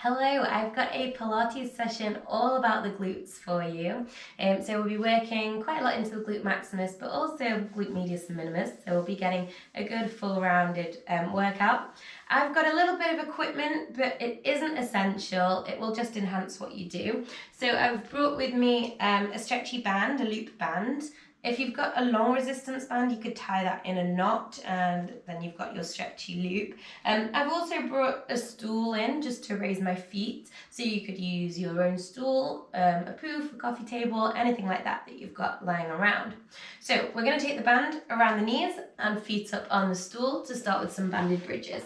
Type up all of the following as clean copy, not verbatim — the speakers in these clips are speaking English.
Hello, I've got a Pilates session all about the glutes for you. So we'll be working quite a lot into the glute maximus, but also glute medius and minimus. So we'll be getting a good full rounded workout. I've got a little bit of equipment, but it isn't essential. It will just enhance what you do. So I've brought with me a stretchy band, a loop band. If you've got a long resistance band, you could tie that in a knot and then you've got your stretchy loop. I've also brought a stool in just to raise my feet, so you could use your own stool, a poof, a coffee table, anything like that that you've got lying around. So we're going to take the band around the knees and feet up on the stool to start with some banded bridges.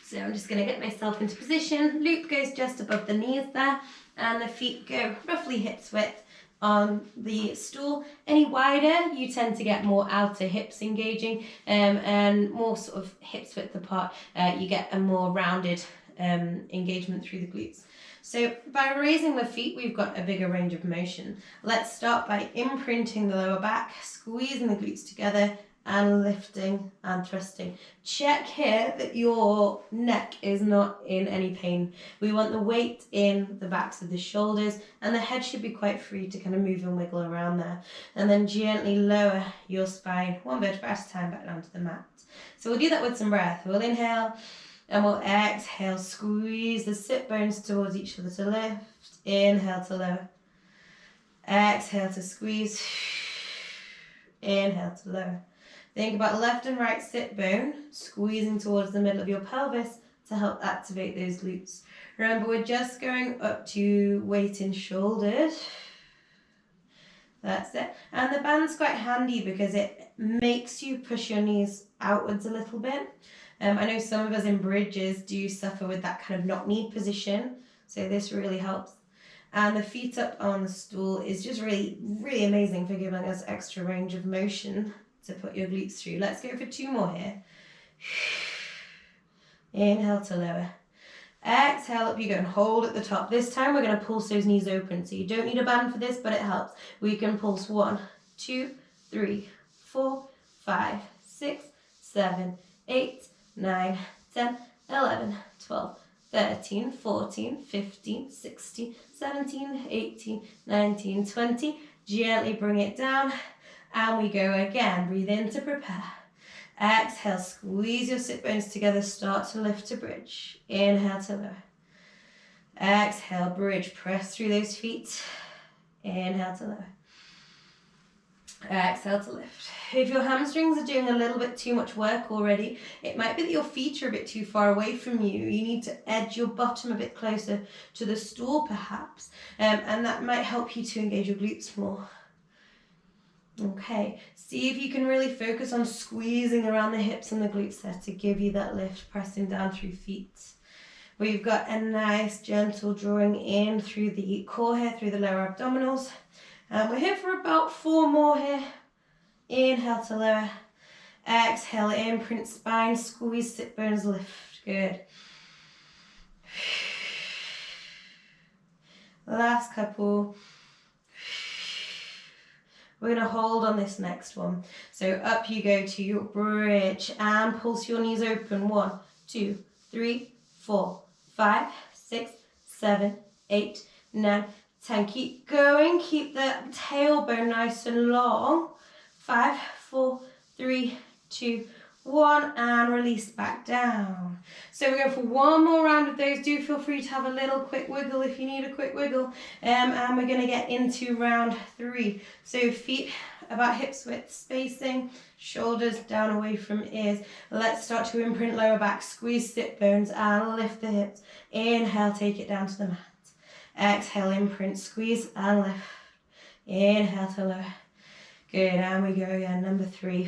So I'm just going to get myself into position. Loop goes just above the knees there, and the feet go roughly hips width on the stool. Any wider, you tend to get more outer hips engaging, and more sort of hips width apart, you get a more rounded engagement through the glutes. So by raising the feet, we've got a bigger range of motion. Let's start by imprinting the lower back, squeezing the glutes together, and lifting and thrusting. Check here that your neck is not in any pain. We want the weight in the backs of the shoulders, and the head should be quite free to kind of move and wiggle around there. And then gently lower your spine one vertebra at a time back down to the mat. So we'll do that with some breath. We'll inhale and we'll exhale. Squeeze the sit bones towards each other to lift. Inhale to lower. Exhale to squeeze. Inhale to lower. Think about left and right sit bone squeezing towards the middle of your pelvis to help activate those glutes. Remember, we're just going up to weight in shoulders. That's it. And the band's quite handy because it makes you push your knees outwards a little bit. I know some of us in bridges do suffer with that kind of knock-knee position, so this really helps. And the feet up on the stool is just really, really amazing for giving us extra range of motion to put your glutes through. Let's go for two more here. Inhale to lower. Exhale, up you go and hold at the top. This time we're going to pulse those knees open. So you don't need a band for this, but it helps. We can pulse 1, 2, 3, 4, 5, 6, 7, 8, 9, 10, 11, 12, 13, 14, 15, 16, 17, 18, 19, 20. Gently bring it down. And we go again. Breathe in to prepare. Exhale, squeeze your sit bones together. Start to lift to bridge. Inhale to lower. Exhale, bridge. Press through those feet. Inhale to lower. Exhale to lift. If your hamstrings are doing a little bit too much work already, it might be that your feet are a bit too far away from you. You need to edge your bottom a bit closer to the stool perhaps, and that might help you to engage your glutes more. Okay, see if you can really focus on squeezing around the hips and the glutes there to give you that lift, pressing down through feet. We've got a nice gentle drawing in through the core here, through the lower abdominals. And we're here for about 4 more here. Inhale to lower. Exhale, imprint spine, squeeze sit bones, lift. Good. Last couple. We're going to hold on this next one. So up you go to your bridge and pulse your knees open. 1, 2, 3, 4, 5, 6, 7, 8, 9, 10. Keep going. Keep the tailbone nice and long. 5, 4, 3, 2, 1, and release back down. So we're going for one more round of those. Do feel free to have a little quick wiggle if you need a quick wiggle. And we're going to get into round 3. So feet about hips width spacing, shoulders down away from ears. Let's start to imprint lower back, squeeze sit bones and lift the hips. Inhale, take it down to the mat. Exhale, imprint, squeeze and lift. Inhale to lower. Good, and we go again, number 3.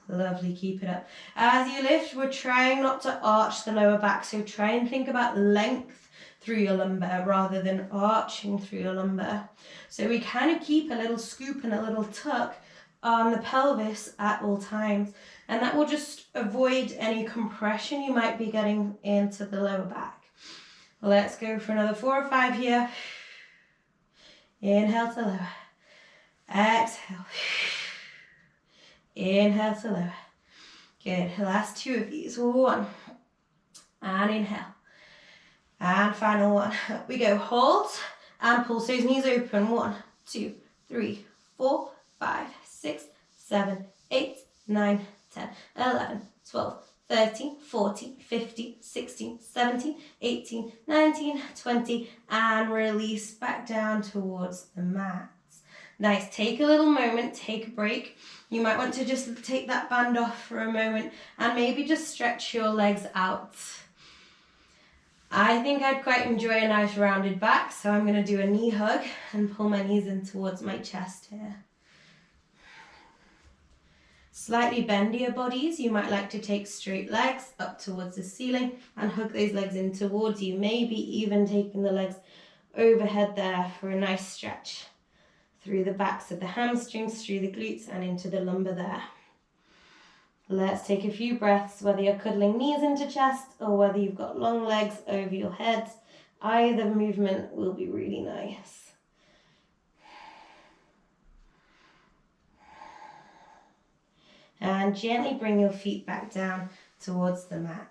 Lovely, keep it up. As you lift, we're trying not to arch the lower back, so try and think about length through your lumbar rather than arching through your lumbar. So we kind of keep a little scoop and a little tuck on the pelvis at all times, and that will just avoid any compression you might be getting into the lower back. Let's go for another 4 or 5 here. Inhale to lower. Exhale. Inhale to lower. Good, last 2 of these. 1, and inhale. And final one. Up we go. Hold and pulse those knees open. 1, 2, 3, 4, 5, 6, 7, 8, 9, 10, 11, 12, 13, 14, 15, 16, 17, 18, 19, 20, and release back down towards the mat. Nice. Take a little moment, take a break. You might want to just take that band off for a moment and maybe just stretch your legs out. I think I'd quite enjoy a nice rounded back, so I'm going to do a knee hug and pull my knees in towards my chest here. Slightly bendier bodies, you might like to take straight legs up towards the ceiling and hug those legs in towards you, maybe even taking the legs overhead there for a nice stretch through the backs of the hamstrings, through the glutes and into the lumbar there. Let's take a few breaths, whether you're cuddling knees into chest or whether you've got long legs over your head. Either movement will be really nice. And gently bring your feet back down towards the mat.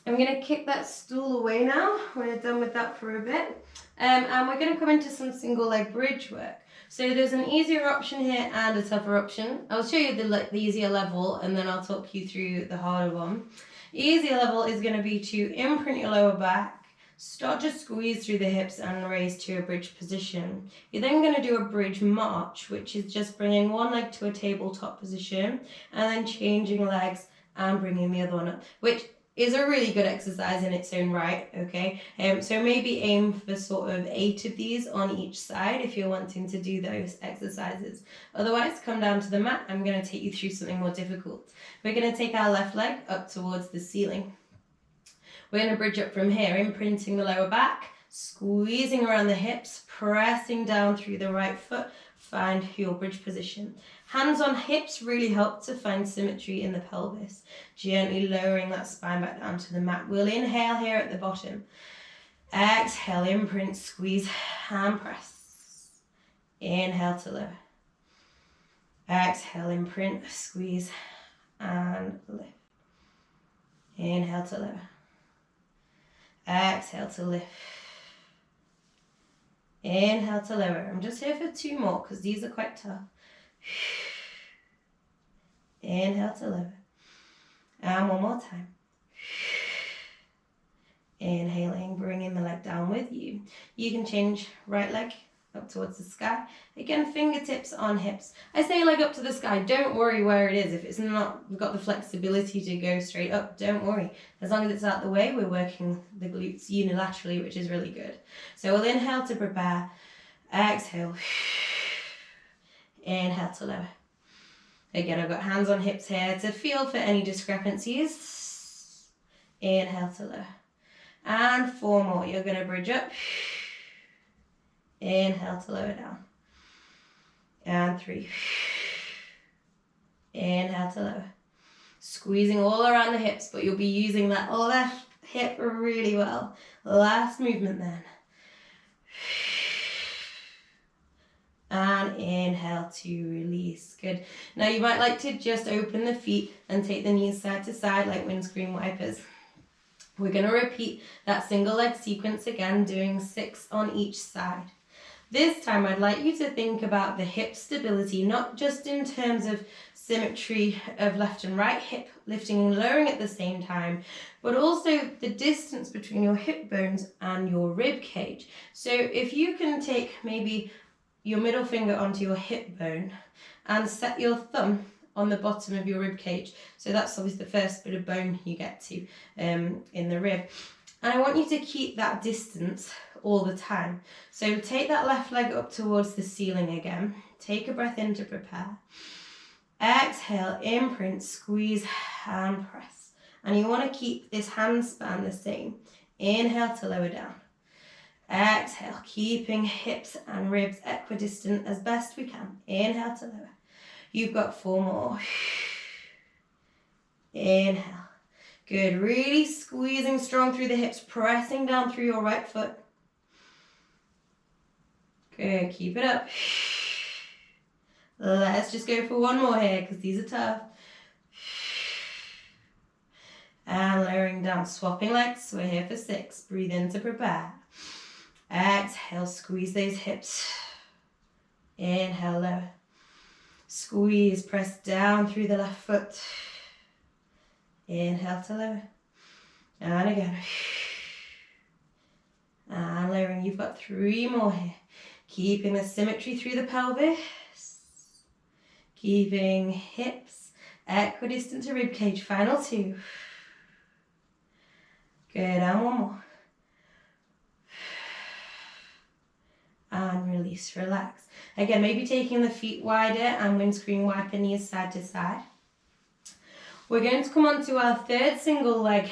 I'm going to kick that stool away now. We're done with that for a bit. And we're going to come into some single leg bridge work. So there's an easier option here and a tougher option. I'll show you the easier level and then I'll talk you through the harder one. The easier level is going to be to imprint your lower back, start to squeeze through the hips and raise to a bridge position. You're then going to do a bridge march, which is just bringing one leg to a tabletop position and then changing legs and bringing the other one up, which is a really good exercise in its own right, okay? So maybe aim for sort of 8 of these on each side if you're wanting to do those exercises. Otherwise, come down to the mat. I'm going to take you through something more difficult. We're going to take our left leg up towards the ceiling. We're going to bridge up from here, imprinting the lower back, squeezing around the hips, pressing down through the right foot. Find your bridge position. Hands on hips really help to find symmetry in the pelvis. Gently lowering that spine back down to the mat. We'll inhale here at the bottom. Exhale, imprint, squeeze, and press. Inhale to lower. Exhale, imprint, squeeze, and lift. Inhale to lower. Exhale to lift. Inhale to lower. I'm just here for 2 more because these are quite tough. Inhale to lower. And one more time. Inhaling, bringing the leg down with you. You can change right leg up towards the sky. Again, fingertips on hips. I say leg up to the sky. Don't worry where it is. If it's not got the flexibility to go straight up, don't worry. As long as it's out the way, we're working the glutes unilaterally, which is really good. So we'll inhale to prepare. Exhale. Inhale to lower. Again, I've got hands on hips here to feel for any discrepancies. Inhale to lower. And 4 more. You're going to bridge up. Inhale to lower down. And 3. Inhale to lower. Squeezing all around the hips, but you'll be using that left hip really well. Last movement then. And inhale to release. Good. Now you might like to just open the feet and take the knees side to side like windscreen wipers. We're going to repeat that single leg sequence again, doing 6 on each side. This time I'd like you to think about the hip stability, not just in terms of symmetry of left and right hip lifting and lowering at the same time, but also the distance between your hip bones and your rib cage. So if you can take maybe your middle finger onto your hip bone and set your thumb on the bottom of your rib cage. So that's obviously the first bit of bone you get to in the rib. And I want you to keep that distance all the time. So take that left leg up towards the ceiling again. Take a breath in to prepare. Exhale, imprint, squeeze, and press. And you want to keep this hand span the same. Inhale to lower down. Exhale, keeping hips and ribs equidistant as best we can. Inhale to lower. You've got 4 more. Inhale. Good. Really squeezing strong through the hips, pressing down through your right foot. Good. Keep it up. Let's just go for one more here because these are tough. And lowering down, swapping legs. We're here for 6. Breathe in to prepare. Exhale, squeeze those hips. Inhale, lower. Squeeze, press down through the left foot. Inhale to lower. And again. And lowering. You've got 3 more here. Keeping the symmetry through the pelvis. Keeping hips equidistant to rib cage. Final 2. Good, and one more. And release, relax. Again, maybe taking the feet wider and windscreen wiping knees side to side. We're going to come on to our third single leg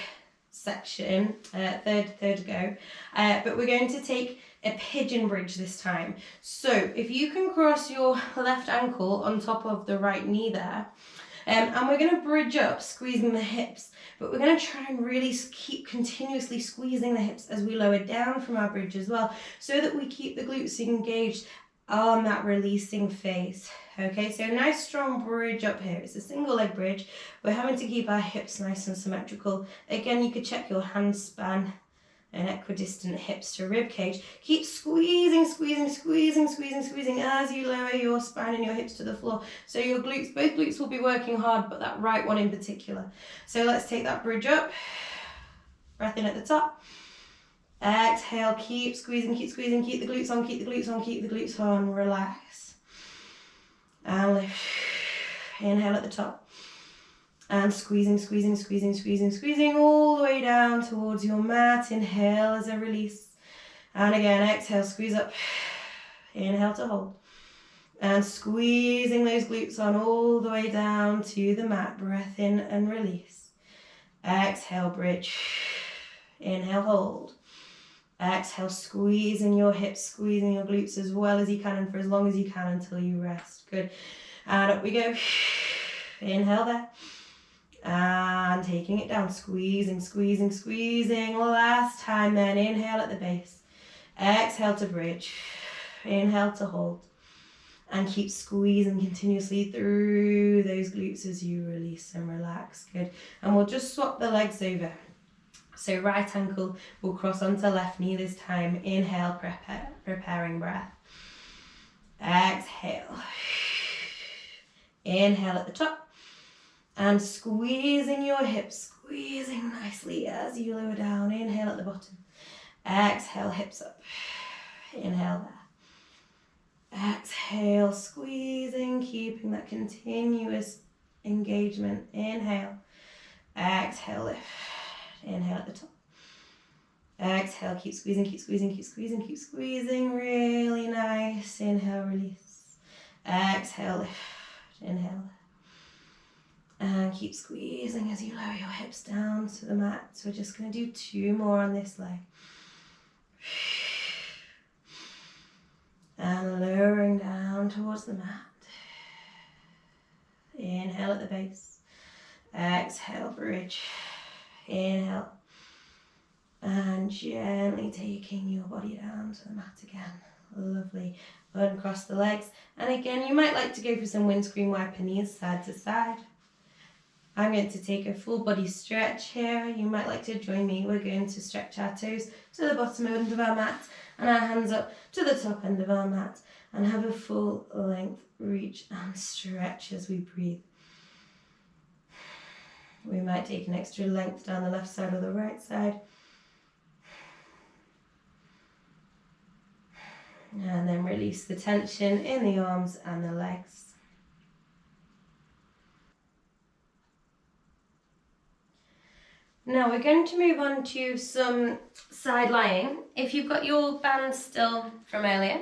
section, third go, but we're going to take a pigeon bridge this time. So if you can cross your left ankle on top of the right knee there, and we're going to bridge up, squeezing the hips, but we're going to try and really keep continuously squeezing the hips as we lower down from our bridge as well, so that we keep the glutes engaged on that releasing phase. Okay, so nice strong bridge up here. It's a single leg bridge. We're having to keep our hips nice and symmetrical. Again, you could check your hand span and equidistant hips to rib cage. Keep squeezing, squeezing, squeezing, squeezing, squeezing as you lower your spine and your hips to the floor. So your glutes, both glutes will be working hard, but that right one in particular. So let's take that bridge up. Breath in at the top. Exhale, keep squeezing, keep squeezing, keep the glutes on, keep the glutes on, keep the glutes on, relax. And lift. Inhale at the top. And squeezing, squeezing, squeezing, squeezing, squeezing all the way down towards your mat. Inhale as a release. And again, exhale, squeeze up. Inhale to hold. And squeezing those glutes on all the way down to the mat. Breath in and release. Exhale, bridge. Inhale, hold. Exhale, squeezing your hips, squeezing your glutes as well as you can and for as long as you can until you rest. Good. And up we go. Inhale there. And taking it down, squeezing, squeezing, squeezing. Last time then, inhale at the base. Exhale to bridge. Inhale to hold. And keep squeezing continuously through those glutes as you release and relax. Good. And we'll just swap the legs over. So right ankle will cross onto left knee this time. Inhale, preparing breath. Exhale. Inhale at the top. And squeezing your hips, squeezing nicely as you lower down. Inhale at the bottom. Exhale, hips up. Inhale there. Exhale, squeezing, keeping that continuous engagement. Inhale. Exhale, lift. Inhale at the top. Exhale, keep squeezing, keep squeezing, keep squeezing, keep squeezing. Really nice. Inhale, release. Exhale, lift. Inhale. And keep squeezing as you lower your hips down to the mat. So we're just going to do 2 more on this leg. And lowering down towards the mat. Inhale at the base. Exhale, bridge. Inhale. And gently taking your body down to the mat again. Lovely. Uncross the legs. And again, you might like to go for some windscreen wiper knees side to side. I'm going to take a full body stretch here. You might like to join me. We're going to stretch our toes to the bottom end of our mat and our hands up to the top end of our mat and have a full length reach and stretch as we breathe. We might take an extra length down the left side or the right side. And then release the tension in the arms and the legs. Now we're going to move on to some side lying. If you've got your band still from earlier,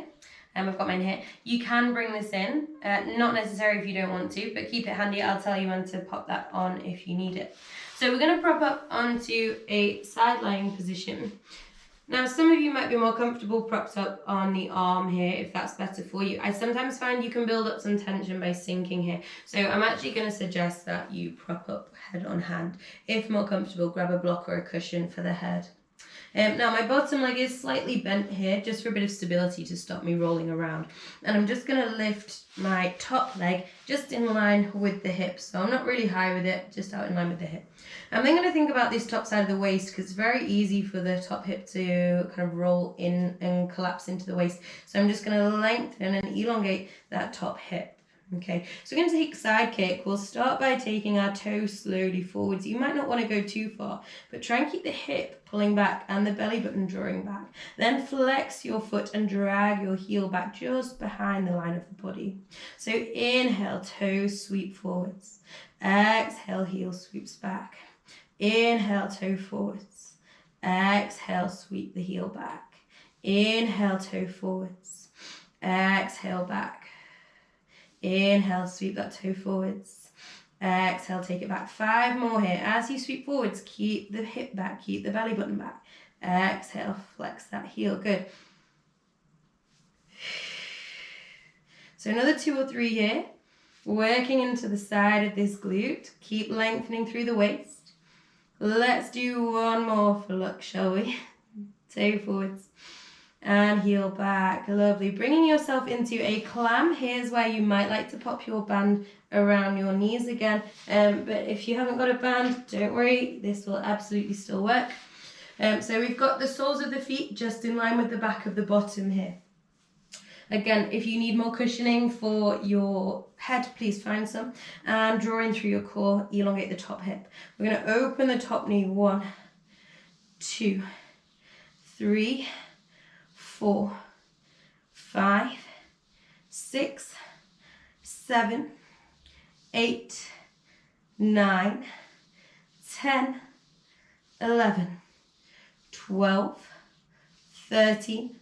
and we've got mine here, you can bring this in. Not necessary if you don't want to, but keep it handy. I'll tell you when to pop that on if you need it. So we're going to prop up onto a side lying position. Now, some of you might be more comfortable propped up on the arm here if that's better for you. I sometimes find you can build up some tension by sinking here. So I'm actually going to suggest that you prop up head on hand. If more comfortable, grab a block or a cushion for the head. Now my bottom leg is slightly bent here, just for a bit of stability to stop me rolling around. And I'm just going to lift my top leg just in line with the hip. So I'm not really high with it, just out in line with the hip. I'm then going to think about this top side of the waist, because it's very easy for the top hip to kind of roll in and collapse into the waist. So I'm just going to lengthen and elongate that top hip. Okay, so we're going to take side kick. We'll start by taking our toes slowly forwards. You might not want to go too far, but try and keep the hip pulling back and the belly button drawing back. Then flex your foot and drag your heel back just behind the line of the body. So inhale, toes sweep forwards. Exhale, heel sweeps back. Inhale, toe forwards. Exhale, sweep the heel back. Inhale, toe forwards. Exhale, back. Inhale, sweep that toe forwards. Exhale, take it back. 5 more here. As you sweep forwards, keep the hip back, keep the belly button back. Exhale, flex that heel. Good. So another 2 or 3 here. Working into the side of this glute. Keep lengthening through the waist. Let's do one more for luck, shall we? Toe forwards. And heel back. Lovely. Bringing yourself into a clam. Here's where you might like to pop your band around your knees again. But if you haven't got a band, don't worry. This will absolutely still work. So we've got the soles of the feet just in line with the back of the bottom here. Again, if you need more cushioning for your head, please find some. And drawing through your core, elongate the top hip. We're going to open the top knee. 1, 2, 3, 4, 5, 6, 7, 8, 9, 10, 11, 12, 13,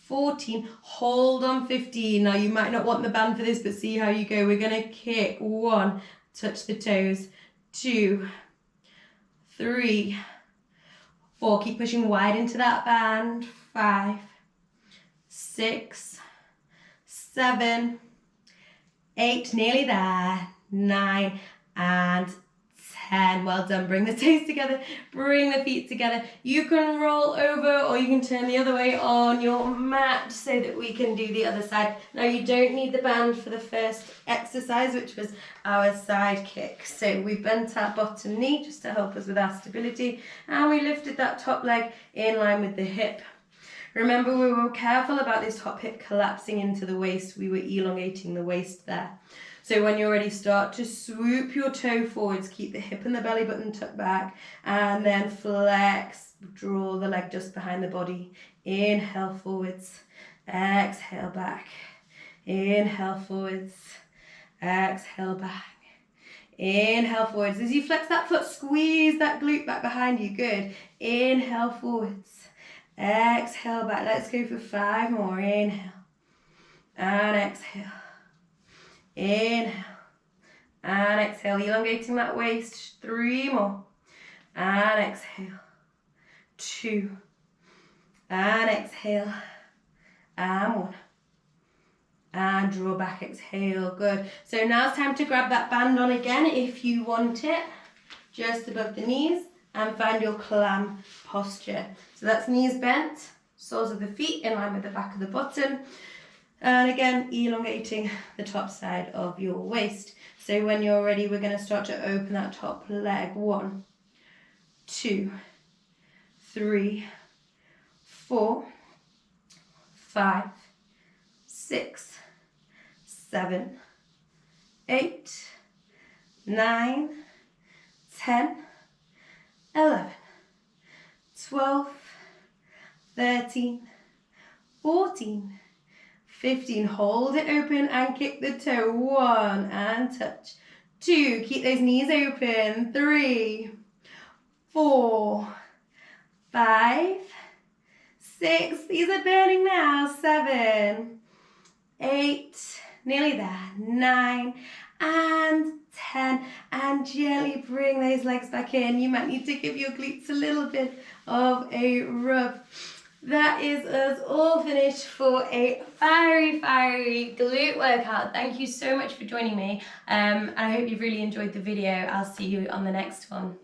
14, hold on 15. Now you might not want the band for this, but see how you go. We're going to kick. 1, touch the toes. 2, 3, 4, keep pushing wide into that band. 5, 6, 7, 8, nearly there. 9 and 10. Well done. Bring the toes together, bring the feet together. You can roll over or you can turn the other way on your mat so that we can do the other side. Now you don't need the band for the first exercise, which was our side kick. So we bent our bottom knee just to help us with our stability, and we lifted that top leg in line with the hip. Remember, we were careful about this top hip collapsing into the waist. We were elongating the waist there. So when you're ready, start to swoop your toe forwards. Keep the hip and the belly button tucked back. And then flex. Draw the leg just behind the body. Inhale forwards. Exhale back. Inhale forwards. Exhale back. Inhale forwards. As you flex that foot, squeeze that glute back behind you. Good. Inhale forwards. Exhale back. Let's go for 5 more. Inhale. And exhale. Inhale and exhale, elongating that waist. 3 more and exhale. 2 and exhale and 1 and draw back, exhale. Good. So now it's time to grab that band on again if you want it, just above the knees, and find your clam posture. So that's knees bent, soles of the feet in line with the back of the bottom. And again, elongating the top side of your waist. So when you're ready, we're going to start to open that top leg. 1, 2, 3, 4, 5, 6, 7, 8, 9, 10, 11, 12, 13, 14, 15, hold it open and kick the toe. 1 and touch. 2, keep those knees open. 3, 4, 5, 6, these are burning now. 7, 8, nearly there. 9 and 10, and gently bring those legs back in. You might need to give your glutes a little bit of a rub. That is us all finished for a fiery glute workout. Thank you so much for joining me. And I hope you've really enjoyed the video. I'll see you on the next one.